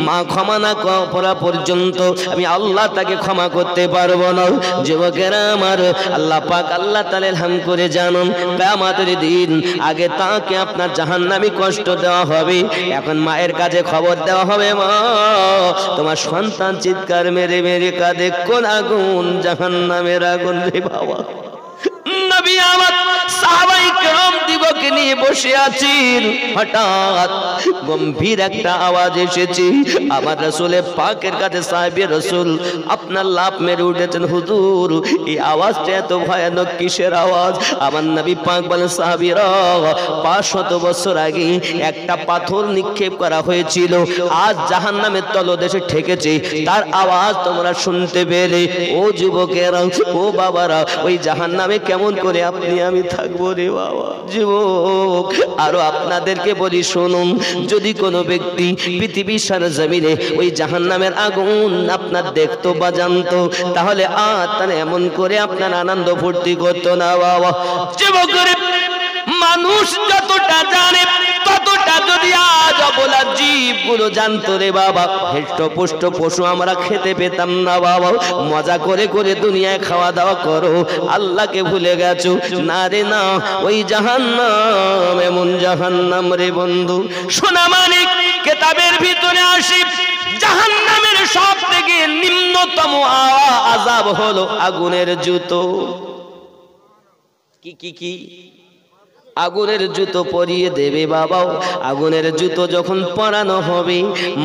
মা ক্ষমা না করা পর্যন্ত আমি আল্লাহ তাকে ক্ষমা করতে পারবো না। যুবকেরা আমার, আল্লাহ পাক আল্লাহ তাআলা ইলহাম করে জানুন, কিয়ামতের দিন আগে তাকে আপনার জাহান্নামী কষ্ট দেওয়া হবে। এখন মায়ের কাছে খবর দেওয়া হবে, মা তোমার সন্তান চিৎকার মেরে মেরে কাঁদে, কোন আগুন? জাহান্নামের আগুন রে বাবা। নবী আমার সাহাবায়ে কেরাম দিগকে নিয়ে বসে আছেন, হঠাৎ গম্ভীর একটা আওয়াজ এসেছে। আমার রাসূলে পাকের কাছে সাহাবী রাসূল আপনার লাফ মেরে উঠেছেন, হুজুর এই আওয়াজটা এত ভয়ানক, কিসের আওয়াজ? আমার নবী পাক বলেন, সাহাবীরা 500 বছর আগে একটা পাথর নিক্ষেপ করা হয়েছিল, আজ জাহান্নামের তলদেশে ঠেকেছে, তার আওয়াজ তোমরা শুনতে পেলে। ও যুবকেরা, ও বাবারা, ওই জাহান্নামে কেমন করে আপনি আমি থাকবো রে বাবা। যুবক, আরো আপনাদেরকে বলি শুনুন, যদি কোনো ব্যক্তি পৃথিবীর সারা জমিনে ওই জাহান্নামের আগুন আপনার দেখতো বা জানতো, তাহলে তার এমন করে আপনার আনন্দ ফুর্তি করতো না বাবা। যুবক, মানুষ যতটা জানে ততটা যদি আজ অবলা জীবগুলো জানতো রে বাবা, হৃষ্টপুষ্ট পশু আমরা খেতে পেতাম না বাবা। মজা করে করে দুনিয়ায় খাওয়া দাওয়া করো, আল্লাহকে ভুলে গেছো। না রে না, ওই জাহান্নাম এমন জাহান্নাম রে বন্ধু। সোনা মানিক কিতাবের ভিতরে আসি, জাহান্নামের সব থেকে নিম্নতম আযাব হলো আগুনের জুতো। কি কি কি? আগুনের জুতো পরিয়ে দেবে বাবাও। আগুনের জুতো যখন পরানো হবে,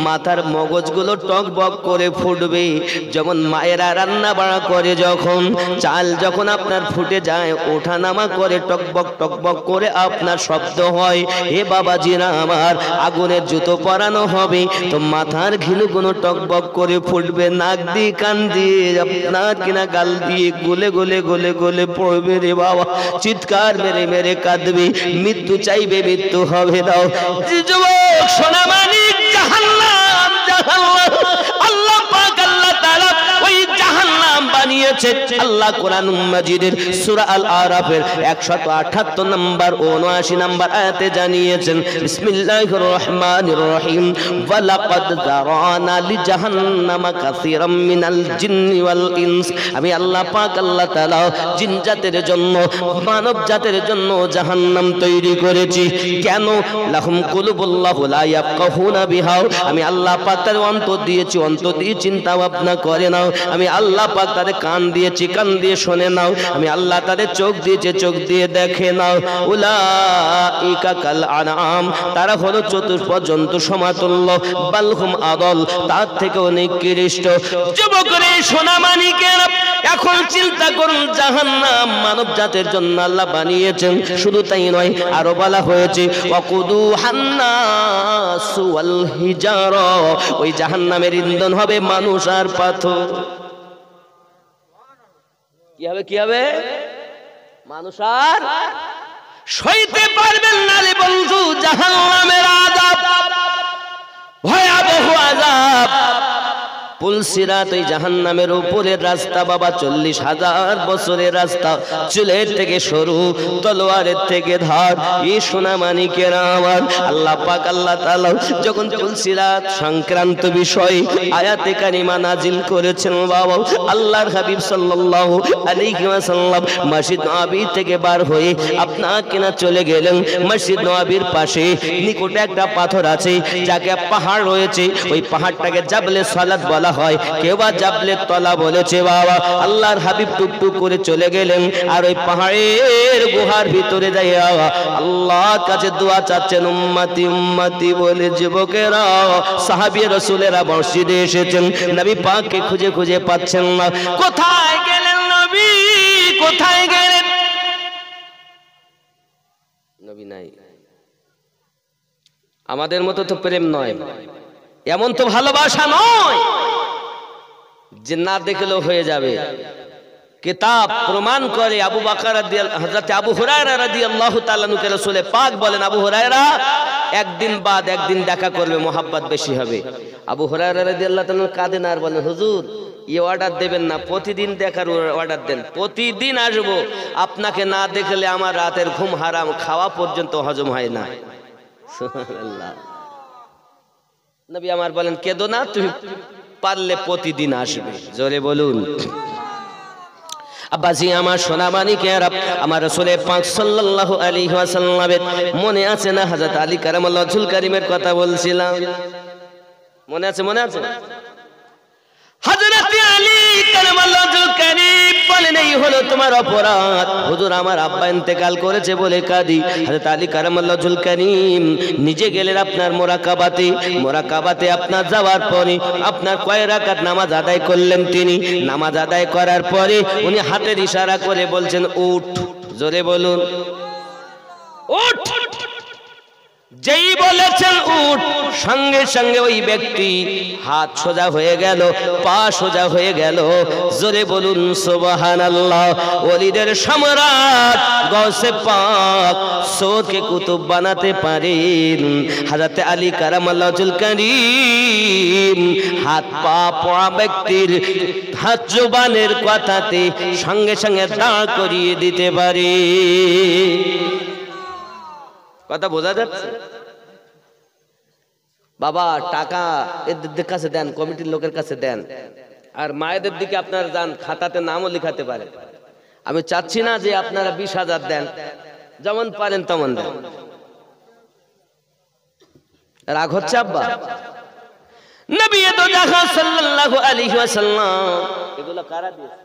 মাথার মগজগুলো টকবক করে ফুটবে। যেমন মায়েরা রান্না বাড়া করে, যখন চাল যখন আপনার ফুটে যায়, ওঠানামা করে, টকবক টকবক করে আপনার শব্দ হয়। হে বাবাজিরা আমার, আগুনের জুতো পরানো হবে তো মাথার ঘিলুগুলো টকবক করে ফুটবে, নাক দিয়ে কান দিয়ে আপনার কিনা গাল দিয়ে গলে গলে গলে গলে পড়বে রে বাবা। চিৎকার মেরে মেরে কাঁদবে, মৃত্যু চাইবে, মৃত্যু হবে না। যুবক সোনা মানিক, জাহান্নাম জাহান্নাম আল্লাহ পাক আল্লাহ তাআলা ওই জাহান্নাম বানিয়েছে। আল্লাহ কোরআন মাজিদের সূরা আল আরাফের 178 নম্বর 79 নম্বর আয়াতে জানিয়েছেন, বিসমিল্লাহির রহমানির রহিম, ওয়া লাকাদ যারানা লিজাহান্নামা কাসীরাম মিনাল জিন্নি ওয়াল ইনস। আমি আল্লাহ পাক আল্লাহ তাআলা জিন জাতের জন্য, মানব জাতের জন্য জাহান্নাম তৈরি করেছি। কেন? লাহুম কুলুবুল্লাহু লা ইয়াফকাহুনা বিহা। আমি আল্লাহ পাক তাদের অন্তর দিয়েছি, অন্তর দিয়ে চিন্তা ভাবনা করে নাও। আমি আল্লাহ পাক তাদের কান দিয়েছি, কান দিয়ে শোনে নাও। আমি আল্লাহ তাদের চোখ দিয়েছি, চোখ দিয়ে দেখে নাও। উলাইকা কাল আনআম, তারা হলো চতুষ্পদ জন্তু সমাতুল্য, বালহুম আদল, তার থেকে অনেক নিকৃষ্ট। যুবকরে সোনা মানিকেরা, এখন চিন্তা করুন, জাহান্নাম মানব জাতের জন্য আল্লাহ বানিয়েছেন। শুধু তাই নয়, আরো বলা হয়েছে ওয়াকুদুহান নাসু ওয়াল হিজারা, ওই জাহান্নামের ইন্ধন হবে মানুষ আর পাথর। কি হবে? কি হবে? মানুষ আর সইতে পারবেন না রে বন্ধু জাহান্নামের আযাব, ভয়াবহ আযাব। পুলসিরাত ওই জাহান্নামের উপরের রাস্তা বাবা, 40,000 বছরের রাস্তা, চুলের থেকে সরু, তলোয়ারের থেকে ধার। এই সোনা মানিকেরা আমার, আল্লাহ পাক আল্লাহ তাআলা যখন পুলসিরাত সংক্রান্ত বিষয়ে আয়াতে কারিমা নাজিল করেছেন বাবা, আল্লাহর হাবিব সাল্লাল্লাহু আলাইহি ওয়াসাল্লাম মসজিদ নববী থেকে বার হয়ে আপনার কিনা চলে গেলেন মসজিদ নববীর পাশে নিকটে একটা পাথর আছে, যাকে পাহাড় রয়েছে, ওই পাহাড়টাকে জাবলে সালাত বলা হয়, কেউ বা জাবলে তলা বলেছে বাবা। আল্লাহর হাবিব টুকটুক করে চলে গেলেন, আর ওই পাহাড়ের গুহার ভিতরে যাইয়া আল্লাহর কাছে দোয়া চাচ্ছেন, উম্মতি উম্মতি বলে। যুবকেরা, সাহাবী রাসূলেরা মসজিদে এসেছেন, নবী পাককে খুঁজে খুঁজে পাচ্ছেন না। কোথায় গেলেন নবী? কোথায় গেলেন? নবী নাই। আমাদের মতো তো প্রেম নয়, এমন তো ভালোবাসা নয় যে না দেখলেও হয়ে যাবে। কিতাব প্রমাণ করে, আবু বকর হযরত আবু হুরায়রা রাদিয়াল্লাহু তাআলা আনহু কে রাসূল পাক বলেন, আবু হুরায়রা একদিন বাদ একদিন দেখা করবে, মোহাব্বত বেশি হবে। আবু হুরায়রা রাদিয়াল্লাহু তাআলা কাঁদেন আর বলেন, হুজুর এই অর্ডার দেবেন না, প্রতিদিন দেখার অর্ডার দেন, প্রতিদিন আসবো, আপনাকে না দেখলে আমার রাতের ঘুম হারাম, খাওয়া পর্যন্ত হজম হয় না। সুবহানাল্লাহ। নবী আমার বলেন কেঁদো না, তুমি পারলে প্রতিদিন আসবে। জোরে বলুন। আব্বাজি আমার সোনা মানিকেরা, আমার রাসূল পাক সাল্লাল্লাহু আলাইহি ওয়াসাল্লামের মনে আছে না হযরত আলী কারামাল্লাহু ওয়াজহুল কারীমের কথা বলছিলাম? মনে আছে? মনে আছে? হযরত আলী কারামাল্লাহু ওয়াজহুল কারীম বলেন এই হলো তোমার অপরাধ, হুজুর আমার আব্বা ইন্তেকাল করেছে বলে কাঁদি। হযরত আলী কারামাল্লাহু ওয়াজহুল কারীম নিজে গেলেন আপনার মোরাকাবাতে আপনার যাওয়ার পরে আপনার কয় রাকাত নামাজ আদায় করলেন। তিনি নামাজ আদায় করার পরে উনি হাতের ইশারা করে বলছেন উঠ। জোরে বলুন উঠ। যেই বলেছেন উঠ, সঙ্গে সঙ্গে ওই ব্যক্তি হাত সোজা হয়ে গেল, পা সোজা হয়ে গেল। জোরে বলুন সুবহানাল্লাহ। ওলিদের সম্রাট গৌসে পাক সৌদকে কুতুব বানাতে পারেন হযরত আলী কারামাল্লাহু ওয়াজহুল কারীম। হাত পা পড়া ব্যক্তির হাত জবানের কথাতে সঙ্গে সঙ্গে দাঁড় করিয়ে দিতে পারে। কথা বোঝা যাচ্ছে? বাবা টাকা এদের কাছে দেন, কমিটির লোকের কাছে দেন, আর মায়েদের দিকে আপনারা যান, খাতাতে নামও লিখাতে পারেন। আমি চাচ্ছি না যে আপনারা 20,000 দেন, যেমন পারেন তেমন দেন। রাগ হচ্ছে আব্বা? নবী তো দেখা সাল্লাল্লাহু আলাইহি ওয়াসাল্লাম এগুলো কারা দিয়েছে?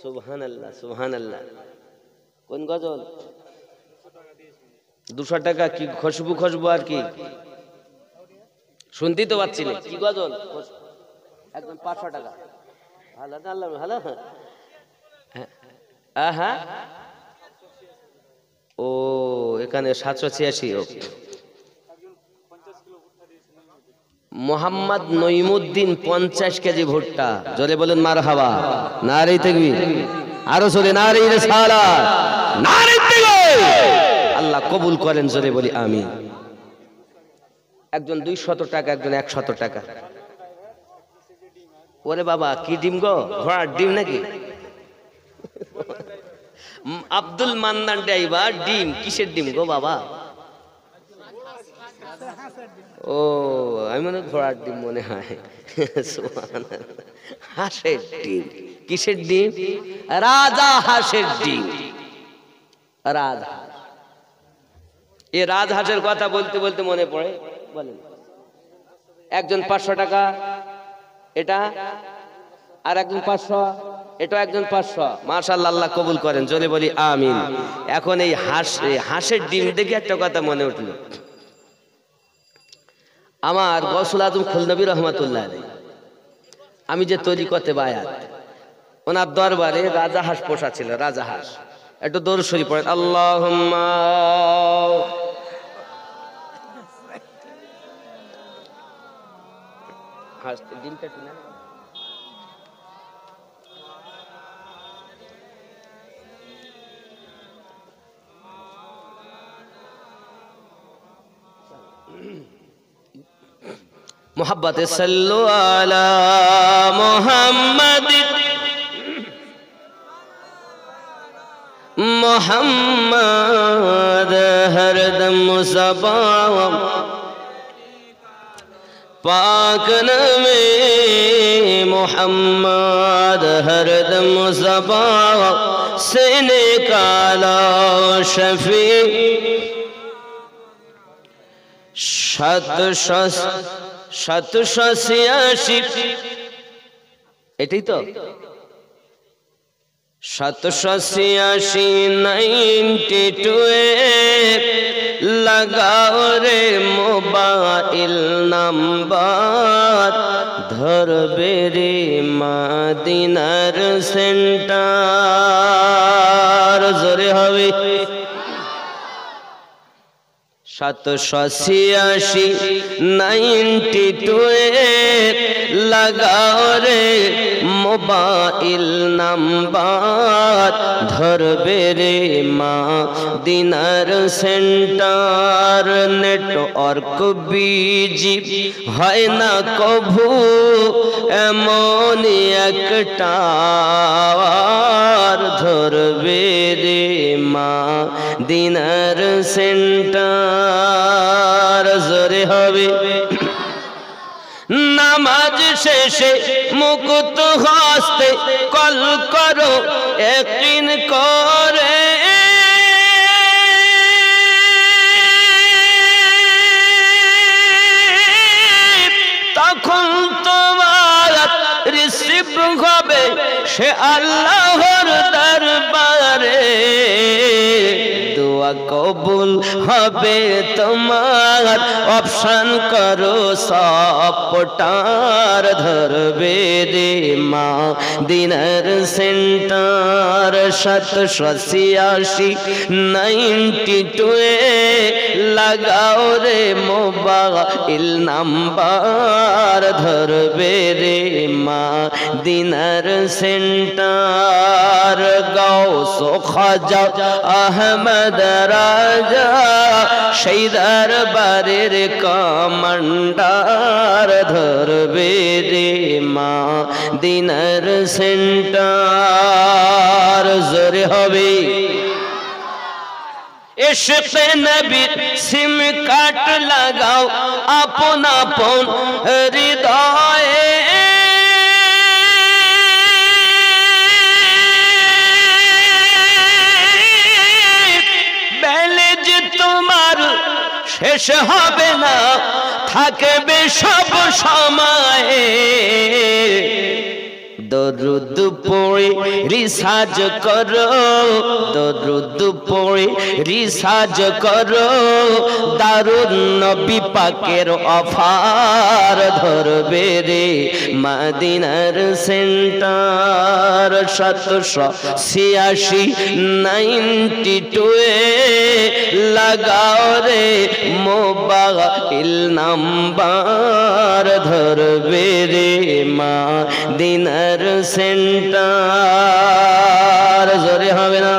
সুবহানাল্লাহ সুবহানাল্লাহ। কোন গজল? 200 টাকা কি খুশবু আর কি শুনতেই তো পাচ্ছি না। কি গজল? একদম 500 টাকা। ভালো আল্লাহ ভালো। হ্যাঁ ও এখানে 786। মোহাম্মদ নঈমুদ্দিন 50 কেজি ভুট্টা। জোরে বলেন মারহাবা। নারে তাকবীর। আরো জোরে নারে রিসালাত। নারে তাকবীর। আল্লাহ কবুল করেন। জোরে বলি আমিন। একজন 200 টাকা, একজন 100 টাকা। ওরে বাবা কি ডিম গো? ঘোড়ার ডিম নাকি? আব্দুল মান্নান ড্রাইভার ডিম কিসের ডিম গো বাবা? ও আমি মনে ঘোড়ার ডিম মনে হয়। হাঁসের ডিম। কিসের ডিম? রাজা হাঁসের ডিম। রাজহাঁস। এই রাজহাঁসের কথা বলতে বলতে মনে পড়ে, বলেন একজন 500 টাকা এটা, আর একজন 500, এটা একজন 500। মাশাআল্লাহ আল্লাহ কবুল করেন। জোরে বলি আমিন। এখন এই হাঁসের ডিম দেখে একটা কথা মনে উঠল। আমার গৌসুল আজম খুলনবী রহমাতুল্লাহ আলাইহি, আমি যে তরিকতে বায়াত, ওনার দরবারে রাজা হাঁস পোষা ছিল। রাজা হাঁস। একটু দরুদ শরীফ পড়েন। আল্লাহুম্মা হাঁস ডিমটা কিনা मोहब्बत सल्लु अला मोहम्मद मोहम्मद हरदम मुसबा पाक नमे मोहम्मद हरदम मुसबा से निकाला शफी शत 87 এটাই তো 787 92 लगाओ रे मोबाइल नंबर धरबे रे मदीनार सेंटर जोरे হবে 787 92 लगाओ रे मोबाइल नंबर धरबे रे मदीनार सेंटर नेटवर्क बिजी হয় না কভু এমন একটা ধরবে রে মদীনার সেন্টার জোরে হবে নামাজ শেষে মুকুত হস্তে কল করো ইয়াকিন করে তখন তোমার রিসিভ হবে সে আল্লাহর দরবারে দোয়া কবুল হবে তোমার অপশন করো সাপোর্টার ধরবে রে মা দিনার সেন্টার 786-92 লাগাও রে মোবাইল নাম্বার ধরবে রে মা দিনার সেন্টার গাউস খাজা আহমদ রাজা সেই দরবারের কমান্ডার ধরবে রে মা দিনার সেন্টার জোরে হবে ইশকে নবী সিম কাট লাগাও আপন আপন হৃদয়ে ব্যালেন্স তোমার শেষ হবে না থাকবে সব সময়ে দরুদ পড়ে রিসাজ করো দরুদ পড়ে রিসাজ করো দারুন নবী পাকের অফার ধরবে রে মদিনার সেন্টার 786-92 লাগাও রে মোবাইল নাম্বার ধরবে রে মদিনার সেন্টার জোরে হবে না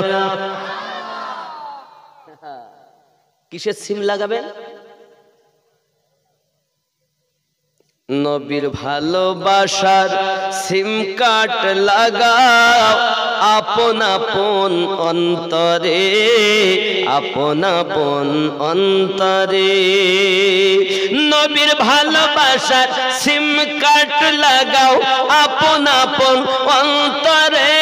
কিসের সিম লাগাবেন নবীর ভালোবাসার সিম কার্ড লাগাও আপন আপন অন্তরে আপন আপন অন্তরে নবীর ভালোবাসার সিম কার্ড লাগাও আপন আপন অন্তরে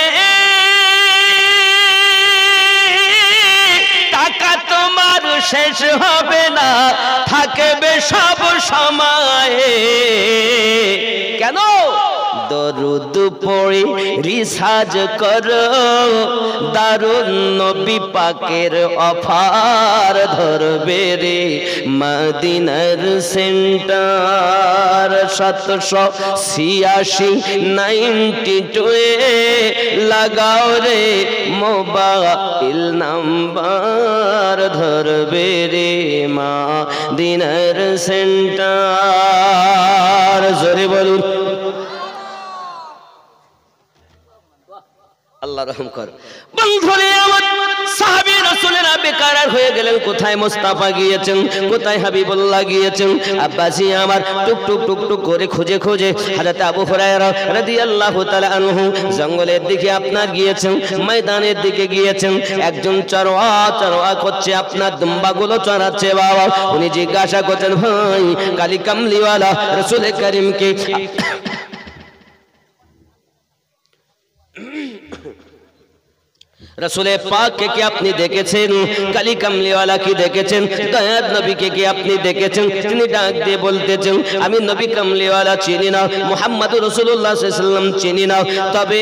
টাকা তোমার শেষ হবে না থাকবে সব সময়ে কেন দরুদ পড়ে রিসাজ করো দারুন নবী পাকের অফার ধরবে রে মদিনার সেন্টার 786-92 লাগাও রে মোবাইল নাম্বার ধরবে রে মদিনার সেন্টার জোরে বলুন আল্লাহ রহম কর বন্ধুরে আমার সাহাবী রাসূলেরা বেকারার হয়ে গেলেন কোথায় মুস্তাফা গিয়েছেন কোথায় হাবিবুল্লাহ গিয়েছেন আব্বাসী আমার টুক টুক টুক টুক করে খুঁজে খুঁজে হযরত আবু হুরায়রা রাদিয়াল্লাহু তাআলা আনহু জঙ্গলের দিকে আপনার গিয়েছেন ময়দানের দিকে গিয়েছেন একজন চরওয়া করছে আপনার দুম্বাগুলো চড়াচ্ছে বাবা উনি জিজ্ঞাসা করছেন ভাই কালী কামলিওয়ালা রাসূল করিমকে रसूले पाक के क्या अपनी देखेছেন কালী কামলিওয়ালা কি দেখেছেন দয়ার নবীকে কি আপনি দেখেছেন তিনি ডাক দিয়ে বলতেছেন আমি নবী কামলিওয়ালা চিনি না মুহাম্মদুর রাসূলুল্লাহ সাল্লাল্লাহু আলাইহি ওয়াসাল্লাম চিনি না তবে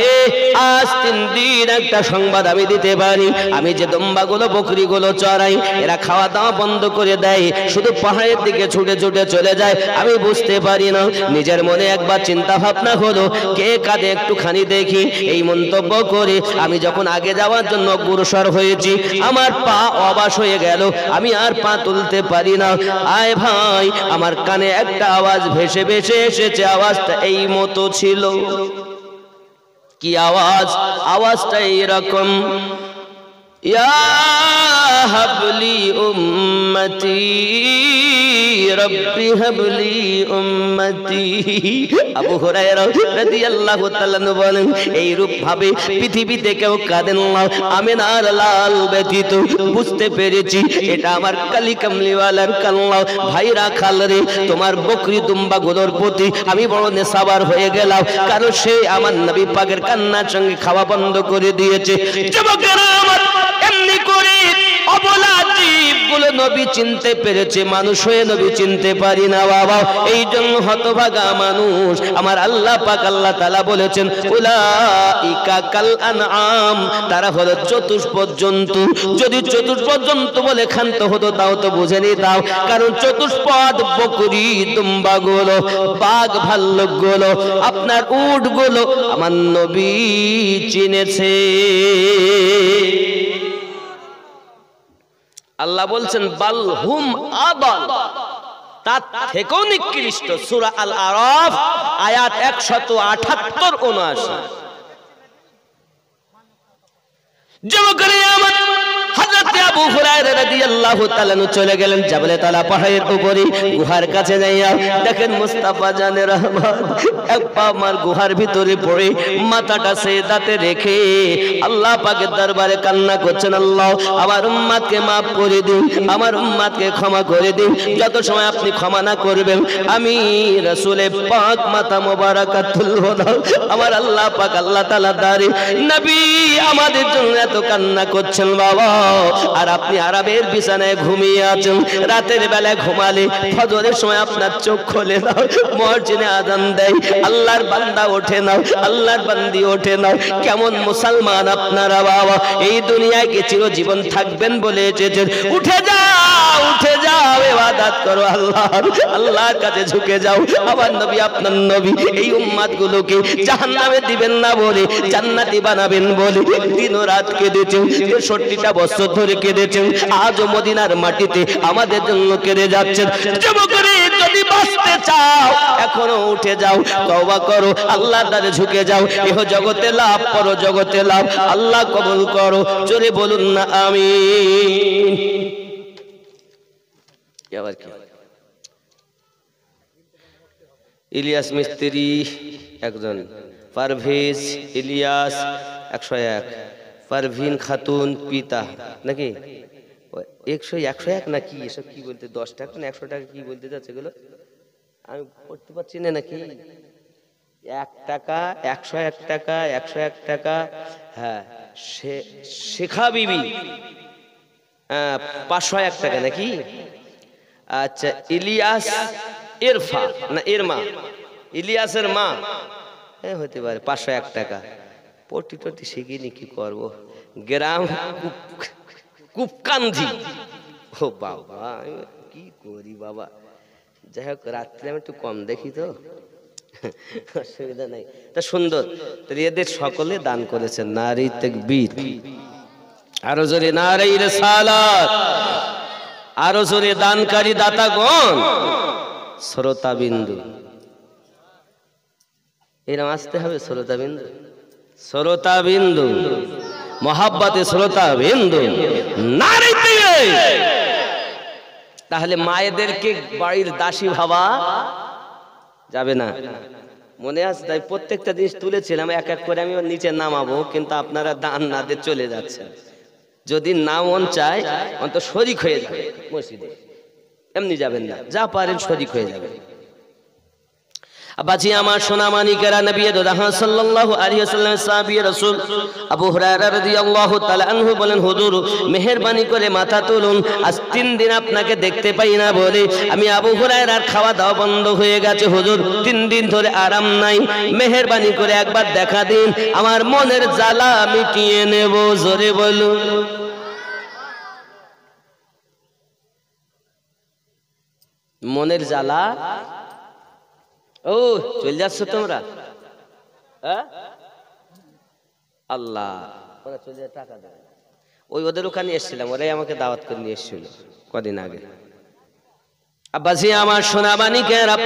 আজ 3 দিন একটা সংবাদ আমি দিতে পারি আমি যে দম্বাগুলো বকরিগুলো চড়াই এরা খাওয়া দাওয়া বন্ধ করে দেয় শুধু পাহাড়ের দিকে ছুটে ছুটে চলে যায় আমি বুঝতে পারি না নিজের মনে একবার চিন্তা ভাবনা হলো কে কাঁদে একটুখানি দেখি এই মন্তব্য করে আমি যখন আগে যাওয়ার জন্য অগ্রসর হয়েছি আমার পা অবাস হয়ে গেল আমি আর পা তুলতে পারি না আয় ভাই আমার কানে একটা আওয়াজ ভেসে ভেসে এসেছে আওয়াজটা এই মতো ছিল কি আওয়াজ আওয়াজটা এরকম ইয়া হাবলি উম্মতি রব্বি হাবলি উম্মতি। আবু হুরায়রা রাদিয়াল্লাহু তাআলা বলেন এই রূপ ভাবে পৃথিবীতে কেউ কাঁদেন না আমিনার লাল ব্যতীত। বুঝতে পেরেছি এটা আমার কালি কামলিওয়ালার কান্না। ভাইরা খালরে তোমার বকরি দুম্বা গুলোর প্রতি আমি বড় নেশাবার হয়ে গেলাম, কারণ সে আমার নবী পাকের কান্নার সঙ্গে খাওয়া বন্ধ করে দিয়েছে। যুবকেরা আমার এমনি করে অবলা জীবগুলো নবী চিনতে পেরেছে, মানুষ হয়ে নবী চিনতে পারি না বাবা। এই জন্য হতভাগা মানুষ আমার আল্লাহ পাক আল্লাহ তাআলা বলেছেন উলাইকা কাল আনআম, তারা হলো চতুষ্পদ জন্তু। যদি চতুষ্পদ জন্তু বলে ক্ষান্ত হতো তাও তো বুঝে নিতাম, কারণ চতুষ্পদ বকরি দুম্বা গুলো, বাঘ ভাল্লুক গুলো, আপনার উট গুলো আমার নবী চিনেছে। আল্লাহ বলছেন বাল হুম আদাল, তার থেকেও নিকৃষ্ট। সূরা আল আরাফ আয়াত 178-79। যুবকেরা আমার হযরত আবু হুরায়রা রাদিয়াল্লাহু তাআলা চলে গেলেন জাবলে তালা পাহাড়ের উপরে, গুহার কাছে যাইয়া দেখেন মুস্তাফা জানে রহমান এক পা আমার গুহার ভিতরে পড়ে মাথাটা সেজদাতে রেখে আল্লাহ পাকের দরবারে কান্না করছেন, আল্লাহ আমার উম্মতকে maaf করে দিন, আমার উম্মতকে ক্ষমা করে দিন। যত সময় আপনি ক্ষমা না করবেন আমি রাসূলে পাক মাথা মোবারকা তুলব না। আমার আল্লাহ পাক আল্লাহ তাআলা দাঁড়ে নবী আমাদের জন্য এত কান্না করছেন বাবা, আর আপনি আরামের বিছানায় ঘুমিয়ে আছেন। রাতের বেলায় ঘুমালে ফজরের সময় আপনার চোখ খোলে না, মুয়াজ্জিনে আযান দেয়, আল্লাহর বান্দা ওঠে না, আল্লাহর বান্দি ওঠে না। কেমন মুসলমান আপনারা বাবা, এই দুনিয়ায় কি চিরজীবন থাকবেন বলে এসেছেন? উঠে যাও, উঠে যাও, ইবাদত করো আল্লাহর, আল্লাহর কাছে ঝুঁকে যাও। আমার নবী আপনার নবী এই উম্মত গুলোকে জাহান্নামে দিবেন না বলে জান্নাতি বানাবেন বলে দিন ও রাত কেঁদেছেন, ৬৬টা বছর ধরে কেঁদেছেন। আজও মদিনার মাটিতে আমাদের জন্য কেঁদে যাচ্ছেন। যুবকরা যদি বাঁচতে চাও এখনো উঠে যাও, তওবা করো, আল্লাহর দ্বারে ঝুঁকে যাও। এহ জগতে লাভ, পর জগতে লাভ। আল্লাহ কবুল করো, জোরে বলুন না আমিন। আবার কি ইলিয়াস মিস্ত্রি একজন, পারভেজ ইলিয়াস 101, পারভিন খাতুন পিতা নাকি 101 নাকি এসব কি বলতে, 10 টাকা না 100 টাকা কি বলতে যাচ্ছে এগুলো আমি পড়তে পারছি না নাকি। 1 টাকা 101 টাকা 101 টাকা। হ্যাঁ শেখা বিবি 501 টাকা নাকি। আচ্ছা ইলিয়াস ইরফা না ইরমা, ইলিয়াসের মা হতে পারে 501 টাকা। পটি টটি শিখিনি, কি করবো। গ্রাম কুপকান্ধি। ও বাবা কি করি বাবা, যাই হোক রাত্রে আমি একটু কম দেখি তো অসুবিধা নাই। তা সুন্দর, এদের সকলে দান করেছেন। নারী তাকবীর, আরো জোরে নারী রিসালাত, আরো জোরে দানকারী দাতাগণ, শ্রোতা বিন্দু এরকম আসতে হবে। শ্রোতা বিন্দু, শ্রোতা বিন্দু, মহাব্বতে শ্রোতা বিন্দু নারী। তাহলে মায়েদেরকে বাড়ির দাসী ভাবা যাবে না, মনে আছে? তাই প্রত্যেকটা জিনিস তুলেছিলাম, এক এক করে আমি নিচে নামাবো, কিন্তু আপনারা দান না দিয়ে চলে যাচ্ছেন। যদি না মন চায় অন্তত শরীক হয়ে যাবে মসজিদে, এমনি যাবেন না, যা পারেন শরীক হয়ে যাবেন। বাজি আমার সোনা মানিকেরা, নবী রাহমাত সাল্লাল্লাহু আলাইহি ওয়াসাল্লামের সাহাবী রাসূল আবু হুরায়রা রাদিয়াল্লাহু তাআলা আনহু বলেন, হুজুর মেহেরবানি করে মাথা তুলুন, আজ 3 দিন আপনাকে দেখতে পাই না বলে আমি আবু হুরায়রার খাওয়া দাওয়া বন্ধ হয়ে গেছে। হুজুর 3 দিন ধরে আরাম নাই, মেহেরবানি করে একবার দেখা দিন, আমার মনের জ্বালা মিটিয়ে নেব। জোরে বলুন মনের জ্বালা। ও চলে যাচ্ছ তোমরা, আল্লাহ ওরা চলে টাকা দেয়। ওই ওদের ওখানে এসেছিলাম, ওরাই আমাকে দাওয়াত করে নিয়ে এসেছিল কদিন আগে। আব্বাজি আমার সোনা মানিকেরা,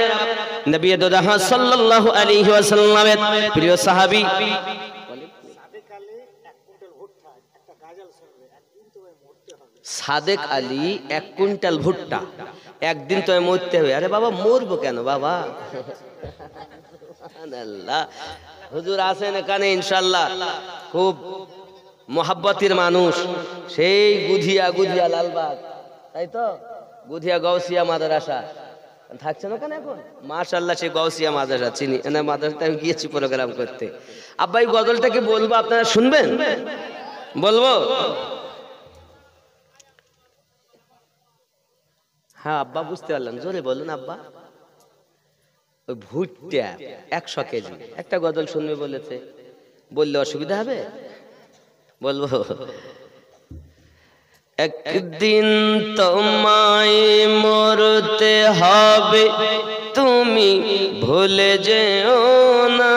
নবী রাহমাত সাল্লাল্লাহু আলাইহি ওয়াসাল্লামের প্রিয় সাহাবী সাদেক আলী 1 কুইন্টাল ভুট্টা একদিন তো মরতে হবে। আরে বাবা মরবো কেন বাবা? আল্লাহ, হুজুর আছেন এখানে ইনশাল্লাহ, খুব মোহাব্বতের মানুষ, সেই গুধিয়া লালবাগ, তাই তো গুধিয়া গাউসিয়া মাদ্রাসা থাকছেন ওখানে এখন, মাশাআল্লাহ। সে গাউসিয়া মাদ্রাসা চিনি, না মাদ্রাসাতে আমি গিয়েছি প্রোগ্রাম করতে। আব্বা এই গজলটাকে বলবো, আপনারা শুনবেন? বলবো? হ্যাঁ আব্বা বুঝতে পারলাম, জোরে বলুন আব্বা। ওই ভুট্টা 100 কেজি, একটা গজল শুনবে বলেছে, বললে অসুবিধা হবে? বলবো? একদিন তোমায় মরতে হবে, তুমি ভুলে যেও না,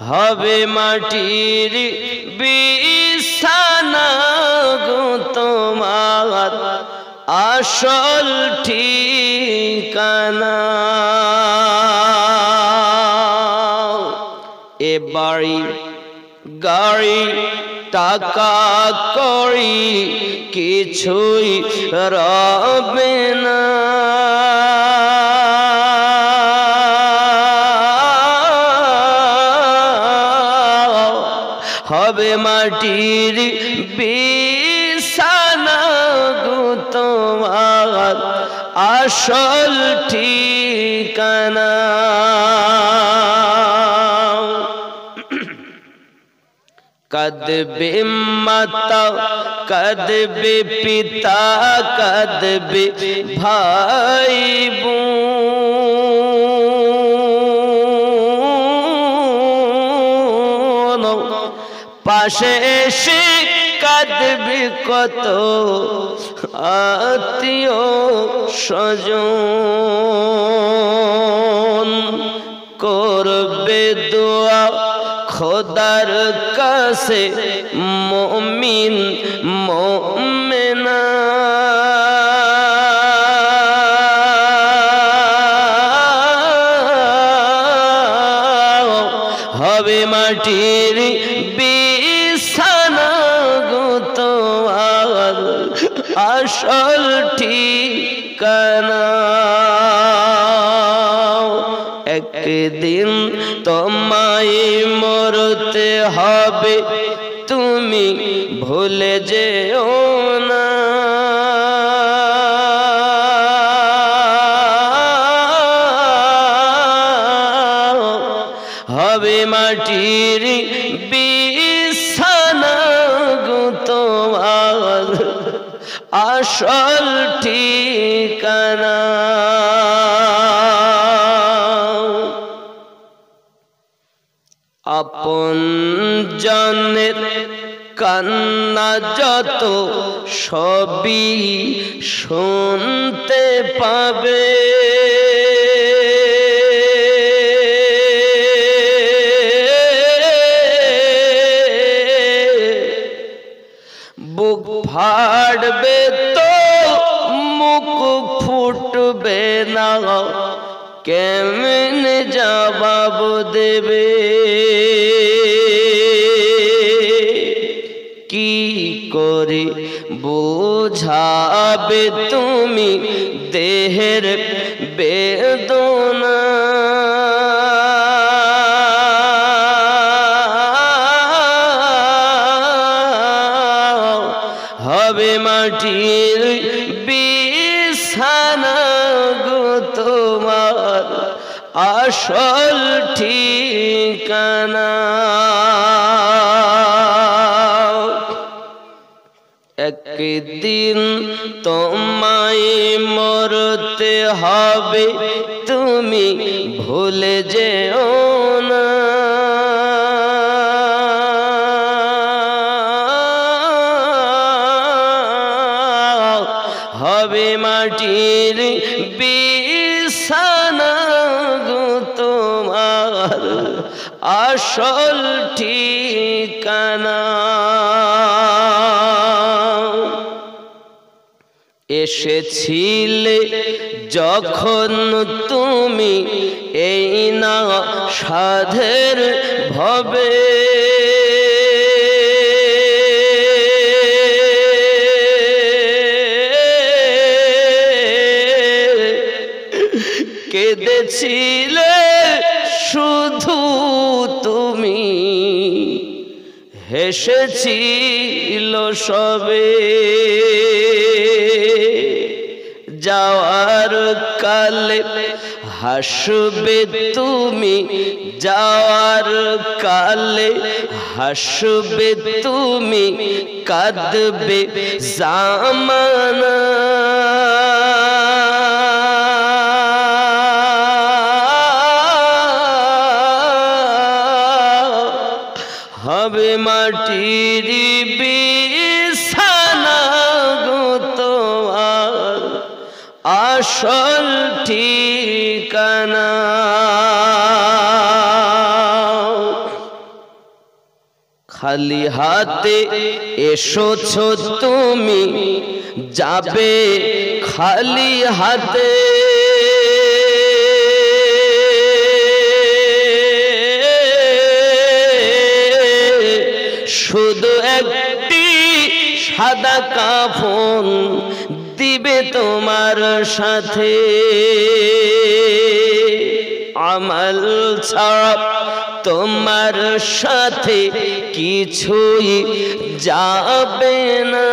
হবে মাটির বিছানা গো তোমার আসল ঠিকানা। এ বাড়ি গাড়ি টাকা কড়ি কিছুই রবে না, হবে মাটির বিছানা গো তোমার আসল ঠিকানা। কাঁদবে মাতা, কাঁদবে পিতা, কাঁদবে ভাই বোন, পাশে এসে কাঁদবে কত আত্মীয় স্বজন, করবে দোয়া খোদার কাছে মুমিন মুমিনা, হবে মাটির বিছানা গো তোমার আসল ঠিকানা। একদিন তোমায় মরতে হবে, তুমি ভুলে যেও না, হবে মাটির বিছানা গো তোমার আসল ঠিকানা। আপন জনের কান্না যত সবই শুনতে পাবে, বুক ফাড়বে তো মুখ ফুটবে না, কেমনে জবাব দেবে, কি করে বোঝাবে তুমি দেহের বেদনা, হবে মাটির বিছানা গো তোমার আসল ঠিকানা। একদিন তোমায় মরতে হবে, তুমি ভুলে যেও না, হবে মাটির বিছানা গো তোমার আসল ঠিকানা। এসেছিলে যখন তুমি এই না সাধের ভবে, কেঁদেছিলে শুধু তুমি, হেসেছিল সবে। যাওয়ার কালে হাসবে তুমি, যাওয়ার কালে হাসবে তুমি, কাঁদবে জামানা। হবে মাটির বিছানা গো তোমার আসল ঠিকানা। খালি হাতে এসেছো তুমি, যাবে খালি হাতে। শুধু একটি সাদা কাফন দিবে তোমার সাথে। আমল ছাড়া তোমার সাথে কিছুই যাবে না।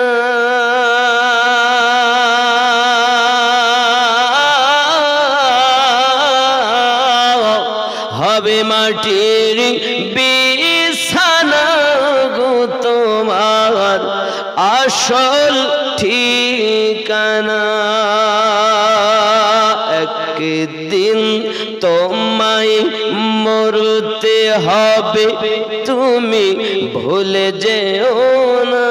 হবে মাটির বিছানা গো তোমার আসল ঠিকানা। একদিন তোমায় মরতে হবে, তুমি ভুলে যেও না।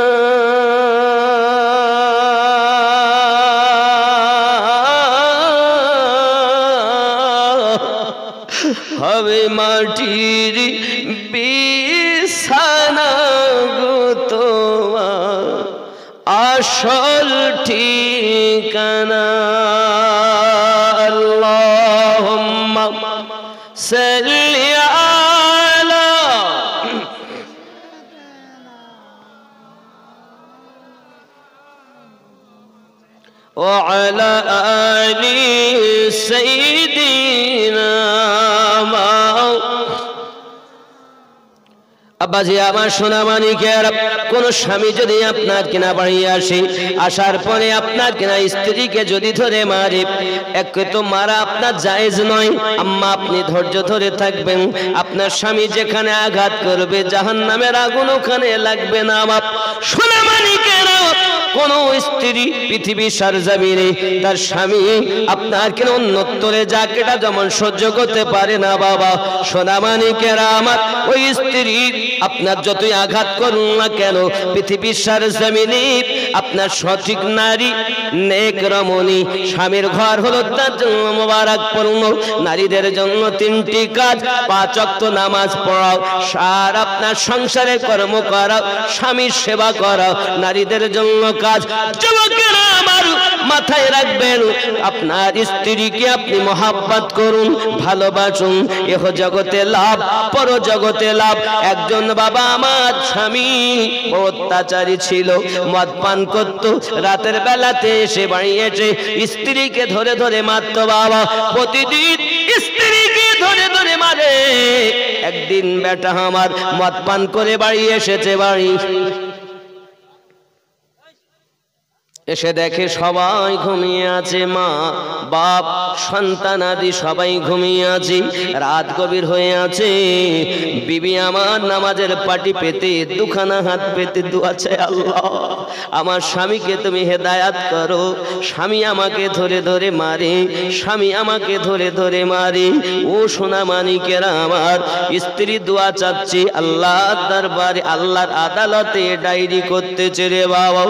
হবে মাটির বিছানা গো তোমার আসল ঠিকানা। আল্লাহুম্মা সাল্লি আলা ওয়া আলা আলি সাইয়্যিদিনা। আব্বাজি আমার সোনা মানিকের, কোন স্বামী যদি আপনার কিনা বাড়ি আসে, আসার পরে আপনার কিনা স্ত্রীকে যদি ধরে মারে, এক তো মারা আপনার জায়েজ নয়। আম্মা আপনি ধৈর্য ধরে থাকবেন। আপনার স্বামী যেখানে আঘাত করবে জাহান্নামের আগুন ওখানে লাগবে না। বাপ সোনা মানিকের, কোন স্ত্রী পৃথিবীর সারজামিনে তার স্বামী আপনার কেন অন্যত্তরে যাক, এটা যেমন সহ্য করতে পারে না। বাবা সোনা মানিকেরা আমার, ওই স্ত্রী আপনার যতই আঘাত করুন না কেন, পৃথিবীর সারজামিনে আপনার সঠিক নারী নেক রমণী স্বামীর ঘর হলো তার জন্য মোবারকপূর্ণ। নারীদের জন্য তিনটি কাজ: 5 ওয়াক্ত নামাজ পড়াও, আর আপনার সংসারে কর্ম করাও, স্বামীর সেবা করাও, নারীদের জন্য কাজ। যুবকেরা আমার মাথায় রাখবেন, আপনার স্ত্রীকে আপনি মহাব্বত করুন, ভালোবাসুন। এহ জগতে লাভ, পর জগতে লাভ। একজন বাবা আমার স্বামী অত্যাচারী ছিল, মদ পান করত, রাতের বেলাতে এসে বাড়ি এসে স্ত্রীকে ধরে ধরে মারত। বাবা প্রতিদিন স্ত্রীকে ধরে ধরে মারে। একদিন বেটা আমার মদ পান করে বাড়ি এসেছে, বাড়ি এসে দেখে সবাই ঘুমিয়ে আছে, মা বাপ সন্তান আদি সবাই ঘুমিয়ে আছে, রাত গভীর হয়ে আছে। বিবি আমার নামাজের পাটি পেতে দুখানা হাত পেতে দোয়া চায়, আল্লাহ আমার স্বামীকে তুমি হেদায়াত করো। স্বামী আমাকে ধরে ধরে মারে, স্বামী আমাকে ধরে ধরে মারে। ও সোনা মানিকেরা আমার, স্ত্রী দোয়া চাচ্ছে আল্লাহর দরবারে, আল্লাহর আদালতে ডায়েরি করতেছে রে বাবা।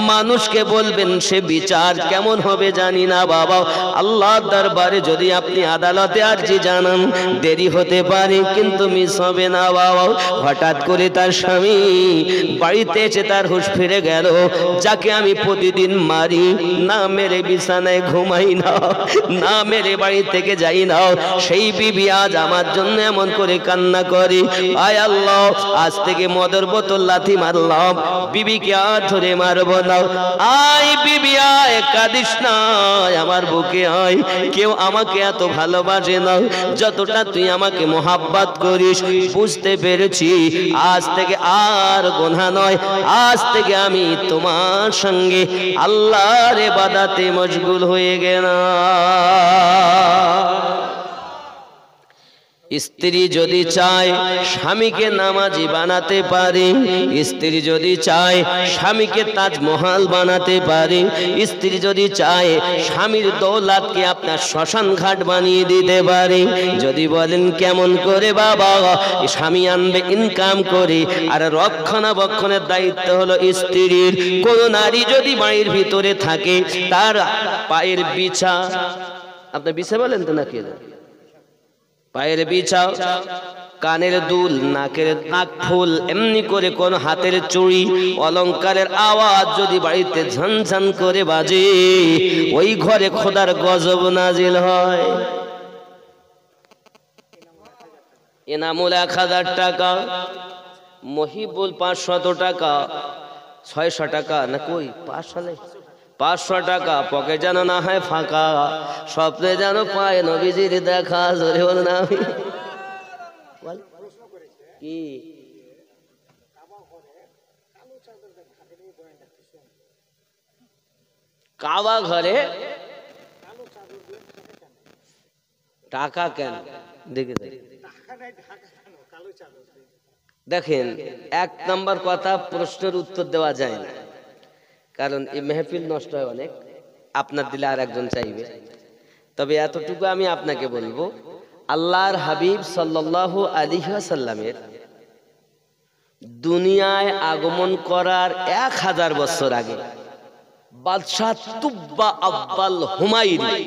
মানুষকে বলবেন, সে বিচার কেমন হবে জানি না বাবা। আল্লাহর দরবারে যদি আপনি আদালতে আরজি জানান, দেরি হতে পারে কিন্তু মিস হবে না বাবা। হঠাৎ করে তার স্বামী বাড়িতে এসে তার হুঁশ ফিরে গেল। যাকে আমি প্রতিদিন মারি, না মেরে বিছানায় ঘুমাই না, না মেরে বাড়ি থেকে যাই না, সেই বিবি আজ আমার জন্য এমন করে কান্না করে। আয় আল্লাহ, আজ থেকে মদের বোতল লাথি মারলাম, বিবিকে আর ধরে মারবো না। আয় বিবি আয়, কাঁদিস না, আমার বুকে আয়। কেউ আমাকে এত ভালোবাসে না যতটা তুই আমাকে মোহাব্বত করিস। বুঝতে পেরেছি, আজ থেকে আর গুনাহ নয়, আজ থেকে আমি তোমার সঙ্গে আল্লাহর ইবাদতে মশগুল হয়ে গেলাম। স্ত্রী যদি চায় স্বামীকে নামাজি বানাতে পারে, স্ত্রী যদি চায় স্বামীকে তাজমহল বানাতে পারে, স্ত্রী যদি চায় স্বামীর দৌলতকে আপনার শ্মশান ঘাট বানিয়ে দিতে পারে। যদি বলেন কেমন করে বাবা, স্বামী আনবে ইনকাম করে, আর রক্ষণাবেক্ষণের দায়িত্ব হলো স্ত্রীর। কোন নারী যদি বাড়ির ভিতরে থাকে, তার পায়ের বিছা, আপনি বিছা বলেন তো নাকি, পায়ের বিছাও, কানের দুল, নাকের নাক ফুল, এমনি করে কোন হাতের চুড়ি, অলংকারের আওয়াজ যদি বাড়িতে ঝনঝন করে বাজে, ওই ঘরে খোদার গজব নাজিল হয়। এনামুল 1000 টাকা, মহিবুল 500 টাকা, 600 টাকা না কই 500 টাকা, পকেট যেন না হয় ফাঁকা, স্বপ্নে যেন পায় নবীজির দেখা। জোরে বল না। আমি কি কাবা ঘরে টাকা কেন? দেখেন, 1 নম্বর কথা, প্রশ্নের উত্তর দেওয়া যায় না, কারণ এই মেহফিল নষ্ট হয় অনেক, আপনার দিলে আর একজন চাইবে। তবে এতটুকু আমি আপনাকে বলবো, আল্লাহর হাবিব সাল্লাল্লাহু আলাইহি ওয়াসাল্লামের দুনিয়ায় আগমন করার 1000 বছর আগে বাদশাহ তুব্বা আব্বাল হুমায়ুনি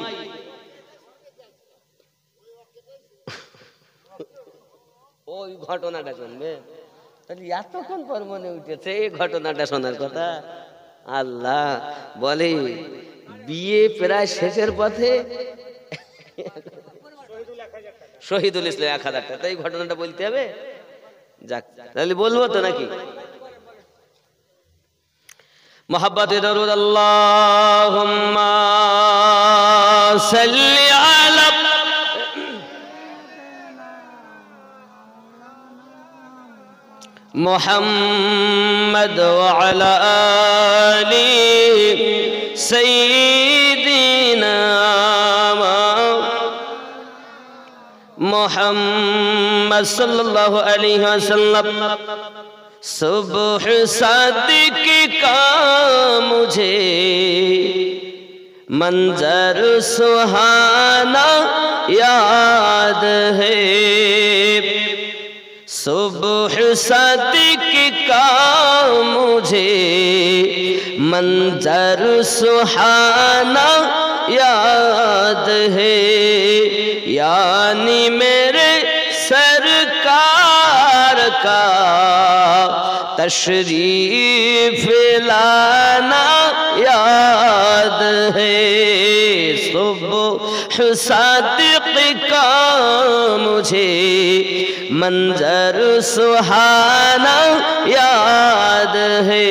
ওই ঘটনাটা শুনবে, তাহলে এতক্ষণ পর মনে উঠেছে এই ঘটনাটা শোনার কথা। আল্লাহ বলে, বিয়ে প্রায় শেষের পথে, শহীদুল ইসলাম 1000 টাকা, তাই ঘটনাটা বলতে হবে। যাক, তাহলে বলবো তো নাকি? মোহাব্বতে দরুদ আল্লাহুম্মা সাল্লি আলা মুহাম্মদ ওয়া আলা আলি সাইয়্যিদিনা मुहम्मद सल्लल्लाहु अलैहि वसल्लम। सुबह सादिक का मुझे मंजर सुहाना याद है, सुबह सादिक का मुझे मंजर सुहाना याद है, यानी मेरे सरकार का तशरीफ लाना याद है, सुबह सादिक का मुझे मंजर सुहाना याद है।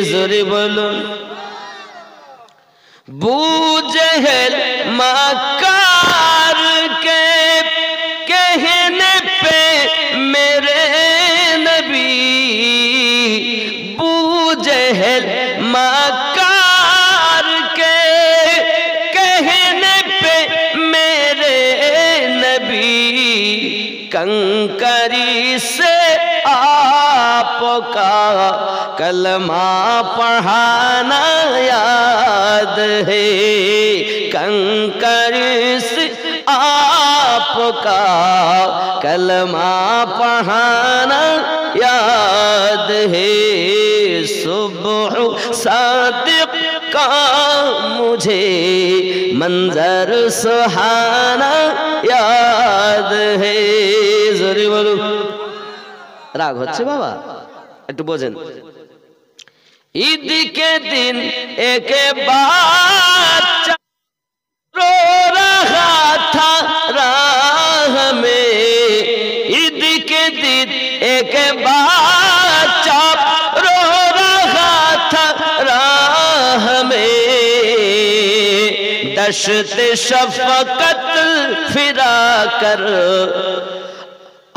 ज़ोरे बोलो। बूजहल मकार के कहने पे मेरे नबी, बूजहल मकार के कहने पे मेरे नबी, कंकरी से आपका कलमा पढ़ाना याद है, कंकर से आपका कलमा पढ़ाना याद है, सुबह सादिक का मुझे मंजर सुहाना याद है। जोरे बोलो। রাগ হচ্ছে বাবা, একটু বোঝেন। ईद के दिन एक बच्चा रो रहा था राह में, ईद के दिन एक बच्चा रो रहा था राह में, दश्त शफकत फिरा कर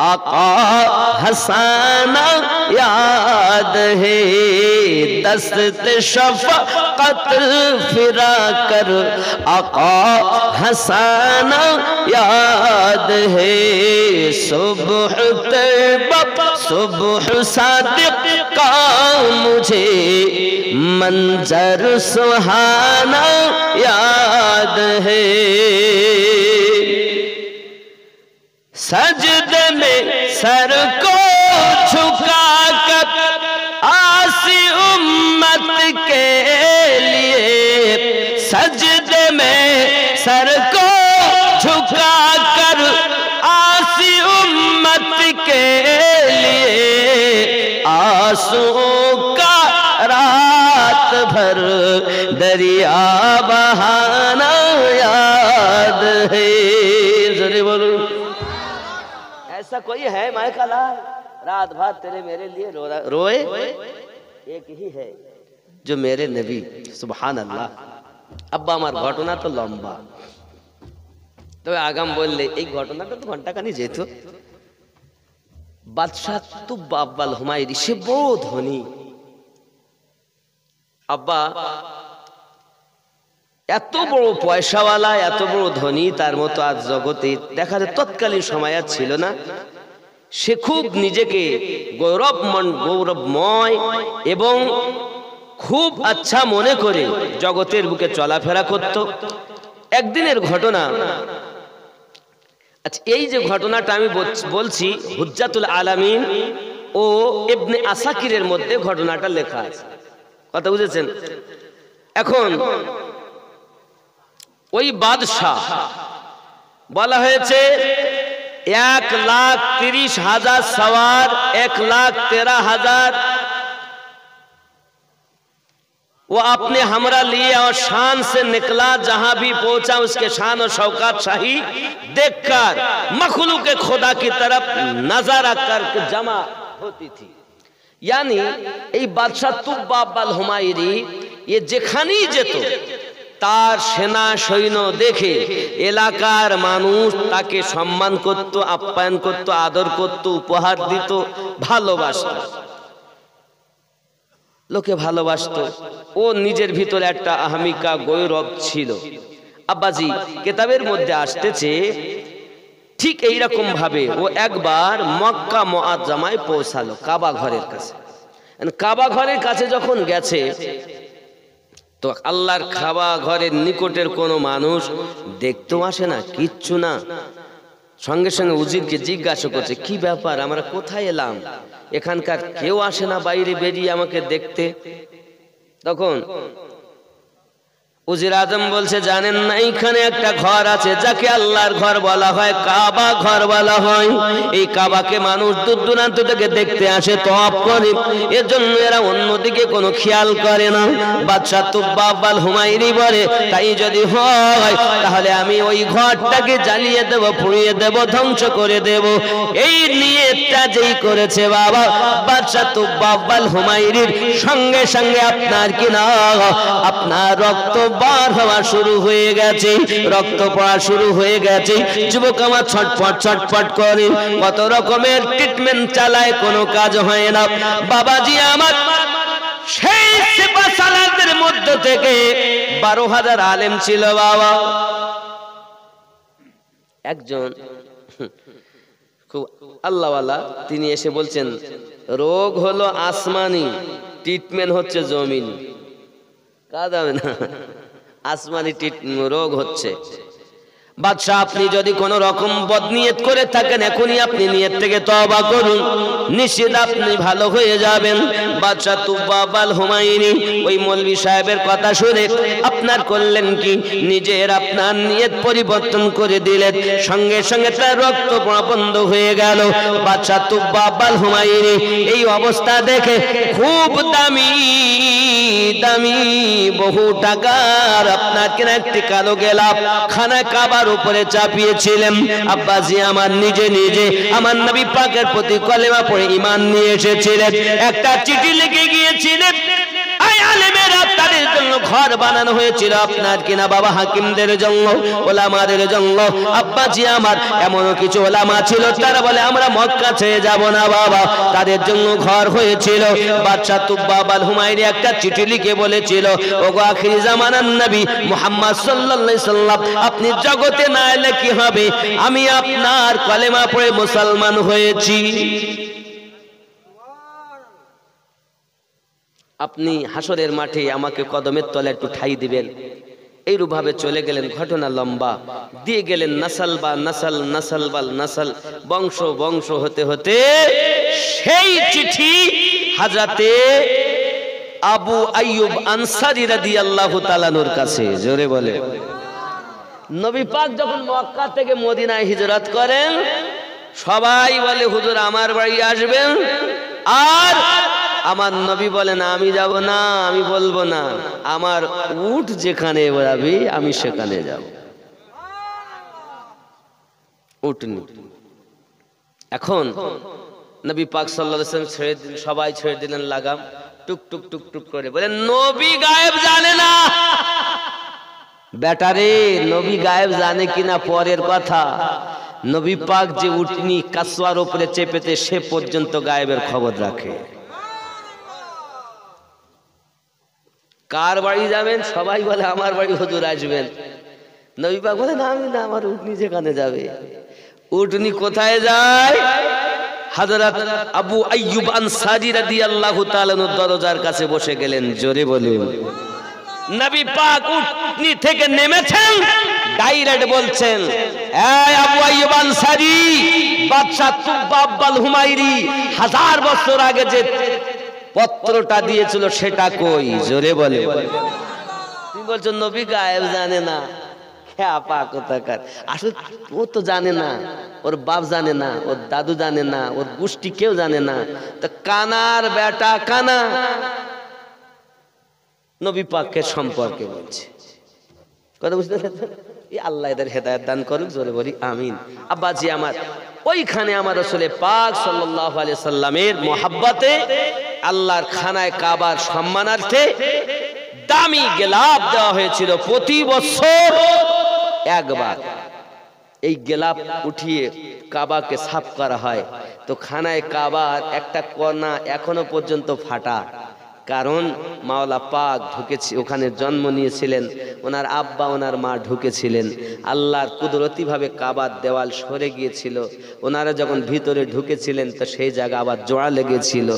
आका हसाना याद है, दस्त शफकत फिरा कर आका हसाना याद है, सुबह तैबा सुबह सादिक का मुझे मंजर सुहाना याद है, सजदे में सर को झुकाकर आसी उम्मत के लिए, सजदे में सर को झुकाकर आसी उम्मत के लिए, आंसुओं का रात भर दरिया बहाना याद है। जरा बोलो, ऐसा कोई है माए का लाल रात भर तेरे मेरे लिए रोए? एक ही है जो मेरे नबी। सुभान अल्लाह। अब्बा আমার ঘটনা তো লম্বা, তবে আগাম বললে এই ঘটনাটা তো ঘন্টাখানি যেত। বাদশাহ তুব্বা আব্বাল হুমায়রি, সে বড় ধনী। আব্বা এত বড় পয়সাওয়ালা, এত বড় ধনী, তার মতো আজ জগতে দেখা যায় তৎকালীন সময় আর ছিল না। সে খুব নিজেকে গৌরবময় এবং খুব আচ্ছা মনে করে জগতের বুকে চলাফেরা করত। একদিনের ঘটনা, আচ্ছা এই যে ঘটনাটা আমি বলছি হুজ্জাতুল আলামিন ও ইবনে আসাকিরের মধ্যে ঘটনাটা লেখা আছে, কথা বুঝেছেন? এখন ওই বাদশাহ বলা হয়েছে 1,30,000 सवार, 1,13,000 वो अपने हमरा लिए और शान से निकला, जहां भी पहुंचा उसके शान और शौकत शाही देखकर मखलूक खुदा की तरफ नजारा करके जमा होती थी। यानी এই বাদশাহ তুব্বা আব্বাল হুমায়রি ये যেখানেই যেত তার সেনা সৈন্য দেখে এলাকার মানুষ তাকে সম্মান করত, আপ্যায়ন করত, আদর করত, উপহার দিত, ভালোবাসত। লোকে ভালোবাসত। ও নিজের ভিতরে একটা আহমিকা গৌরব ছিল। আব্বাজি কিতাবের মধ্যে আসতেছে ঠিক এই রকম ভাবে ও একবার মক্কা মুআজ্জামায় পৌঁছালো, কাবা ঘরের কাছে। কাবা ঘরের কাছে যখন গেছে তো আল্লাহর কাবা ঘরের নিকটের কোনো মানুষ দেখতেও আসে না, কিচ্ছু না। সঙ্গে সঙ্গে উজিরকে জিজ্ঞাসা করছে, কি ব্যাপার, আমরা কোথায় এলাম? এখানকার কেউ আসে না বাইরে বেরিয়ে আমাকে দেখতে? তখন উজির আজম বলছে, জানেন না এখানে একটা ঘর আছে যাকে আল্লাহর ঘর বলা হয়, কাবা ঘর বলা হয়। এই কাবাকে মানুষ দূর দূরান্ত থেকে দেখতে আসে, তওয়াফ করে, এজন্য এরা অন্যদিকে কোনো খেয়াল করে না। বাদশাহ তুব্বা আব্বাল হুমায়রি বলে, তাই যদি হয় তাহলে আমি ওই ঘরটাকে জ্বালিয়ে দেব, পুড়িয়ে দেব, ধ্বংস করে দেব। এই নিয়তটা যেই করেছে বাবা বাদশাহ তুব্বা আব্বাল হুমায়রির, সঙ্গে সঙ্গে আপনার কি না আপনার রক্ত বার হওয়া শুরু হয়ে গেছে, রক্ত পড়া শুরু হয়ে গেছে। যুবক আমার ছটফট ছটফট করে, কত রকমের ট্রিটমেন্ট চালায়, কোনো কাজ হয় না। বাবাজি আমার সেই সিপাহ সালারদের মধ্য থেকে 12,000 আলেম ছিল বাবা। একজন খুব আল্লাহওয়ালা, তিনি এসে বলছেন, রোগ হলো আসমানি, ট্রিটমেন্ট হচ্ছে জমিনি। কাজ হবে না, আসমানি রোগ হচ্ছে। বাদশাহ আপনি যদি কোনো রকম বদনিয়ত করে থাকেন এখনই আপনি নিয়ত থেকে তওবা করুন, নিশ্চিত আপনি ভালো হয়ে যাবেন। বাদশাহ তুব্বাব আল হুমায়ুনি ওই মৌলভী সাহেবের কথা শুনে আপনার করলেন কি, নিজের আপনার নিয়ত পরিবর্তন করে দিলেন, সঙ্গে সঙ্গে তার রক্ত পড়া বন্ধ হয়ে গেল। বাদশাহ তুব্বাব আল হুমায়ুনি এই অবস্থা দেখে খুব দামি দামি বহু টাকার আপনার কেনা একটি কালো গেলাপ খানা কাবার উপরে চাপিয়েছিলেন। আব্বাজি আমার নিজে নিজে আমার নবী পাকের প্রতি কলেমা পড়ে ঈমান নিয়ে এসেছিলেন, একটা চিঠি লিখে গিয়েছিলেন। আলেমেরা তাদের জন্য ঘর বানানো হয়েছিল আপনার কিনা বাবা হাকিমদের জন্য, ওলামাদের জন্য। আব্বাজি আমার এমনও কিছু ওলামা ছিল তারা বলে আমরা মক্কা ছেড়ে যাব না বাবা, তাদের জন্য ঘর হয়েছিল। বাদশাহ তুব্বাব আল হুমায়ুনি একটা চিঠি লিখে বলেছিল, ওগো আখিরি জামানার নবী মুহাম্মদ সাল্লাল্লাহু আলাইহি সাল্লাম, আপনি জগতে না এলে কি হবে, আমি আপনার কলেমা পড়ে মুসলমান হয়েছি, আপনি হাসরের মাঠে আমাকে কদমের তলে একটু ঠাই দিবেন। এইরূপভাবে চলে গেলেন, ঘটনা লম্বা, দিয়ে গেলেন নাসাল বা নাসাল, নাসাল বাল নাসাল, বংশ বংশ হতে হতে সেই চিঠি হযরতে আবু আইয়ুব আনসারী রাদিয়াল্লাহু তাআলা নূর কাছে। জোরে বলে। নবী পাক যখন মক্কা থেকে মদিনায় হিজরত করেন সবাই বলে হুজুর আমার বাড়ি আসবেন, আর আমার নবী বলে না আমি যাব না, আমি বলবো না, আমার উট যেখানে যাবে আমি সেখানে যাব। উটনি এখন নবী পাক সাল্লাল্লাহু আলাইহি ওয়াসাল্লাম ছেড়ে দিলেন, সবাই ছেড়ে দিলেন লাগাম, টুক টুক টুক টুক করে বলেন নবী গায়েব জানে না। বেটারে নবী গায়েব জানে কিনা পরের কথা, নবী পাক যে উটনি কাসওয়ার উপরে চেপেতে সে পর্যন্ত গায়েবের খবর রাখে। কার বাড়ি যাবেন, সবাই বলে আমার বাড়ি হুজুর আসবেন। নবী পাক বলে না আমি না, আমার উটনি যেখানে যাবে। উটনি কোথায় যায়? হযরত আবু আইয়ুব আনসারী রাদিয়াল্লাহু তাআলা দরজার কাছে বসে গেলেন। জোরে বলুন। নবী পাক উটনি থেকে নেমেছেন, ডাইরেক্ট বলছেন, এই আবু আইয়ুব আনসারী, বাদশা তুব্বাব আল হুমায়ুনি 1000 বছর আগে যে পত্রটা দিয়েছিল সেটা কই? জোরে বলে। তুমি বলছো নবী গায়েব জানে না, আসলে ও তো জানে না, ওর বাপ জানে না, ওর দাদু জানে না, ওর গোষ্ঠী কেউ জানে না, তো কানার বেটা কানা নবী পাকের সম্পর্কে বলছে। কথা বুঝতে পারছেন? আল্লাহ এদের হেদায়েত দান করুক, জোরে বলি আমিন। আব্বাজি আমার ওইখানে আমার রাসূল পাক সাল্লাল্লাহু আলাইহি সাল্লামের মহব্বতে আল্লাহর খানায় কাবার সম্মানার্থে দামি গেলাপ দেওয়া হয়েছিল প্রতি বছর একবার। এই গেলাপ উঠিয়ে কাবাকে সাফ করা হয়, তো খানায় কাবার একটা কোণা এখনো পর্যন্ত ফাটা, কারণ মাওলা পাক ঢুকেছে ওখানে, জন্ম নিয়েছিলেন, ওনার আব্বা ওনার মা ঢুকেছিলেন, আল্লাহর কুদরতি ভাবে কাবার দেওয়াল সরে গিয়েছিল, ওনারা যখন ভিতরে ঢুকেছিলেন তো সেই জায়গা আবার জোড়া লেগেছিল,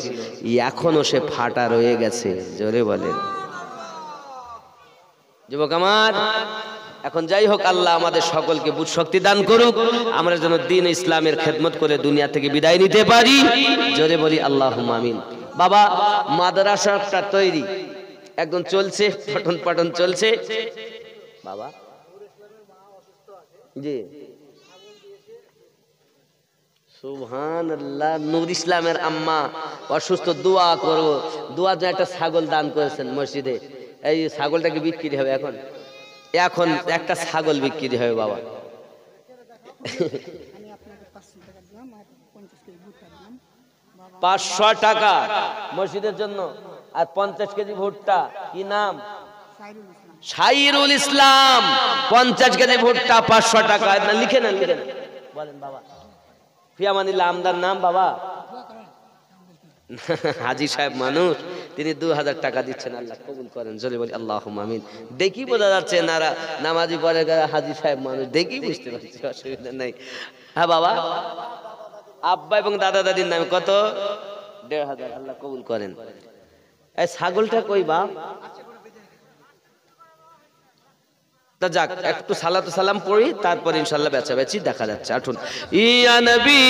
এখনো সে ফাটা রয়ে গেছে। জোরে বলেন যুবক আমার। এখন যাই হোক, আল্লাহ আমাদের সকলকে বুঝ শক্তি দান করুক, আমরা যেন দ্বীন ইসলামের খেদমত করে দুনিয়া থেকে বিদায় নিতে পারি। জোরে বলি আল্লাহুম্মা আমিন। বাবা মাদ্রাসাটা তৈরি একদম চলছে, পঠন পাঠন চলছে। বাবা জি সুবহানাল্লাহ। নূর ইসলামের আম্মা অসুস্থ, দোয়া করব, দোয়ার জন্য একটা ছাগল দান করেছেন মসজিদে। এই ছাগলটাকে বিক্রি হবে এখন, এখন একটা ছাগল বিক্রি হবে বাবা। 500 টাকা মসজিদের জন্য, আর 50 কেজি ভুট্টা। কি নাম? শাইরুল ইসলাম। 50 কেজি ভুট্টা 500 টাকা। লিখে নেন, লিখে নেন, বলেন বাবা। ফিয়ামানিল্লাহ আমদার নাম বাবা। হাজী সাহেব মানুষ, তিনি 2000 টাকা দিচ্ছেন, আল্লাহ কবুল করেন। জোরে বলি আল্লাহুম্মা আমিন। দেখি বোঝা যাচ্ছে নারা নামাজি পরে হাজী সাহেব মানুষ, দেখি বুঝতে পারছি, অসুবিধা নাই। হ্যাঁ বাবা, আব্বা এবং দাদা দাদির নামে কত? 1500। আল্লাহ কবুল করেন। এই ছাগলটা কই বাপ? তা যাক, একটু সালাতু সালাম পড়ি, তারপর ইনশাআল্লাহ বেচাবেচি দেখা যাচ্ছে। আসুন। ইয়া নবী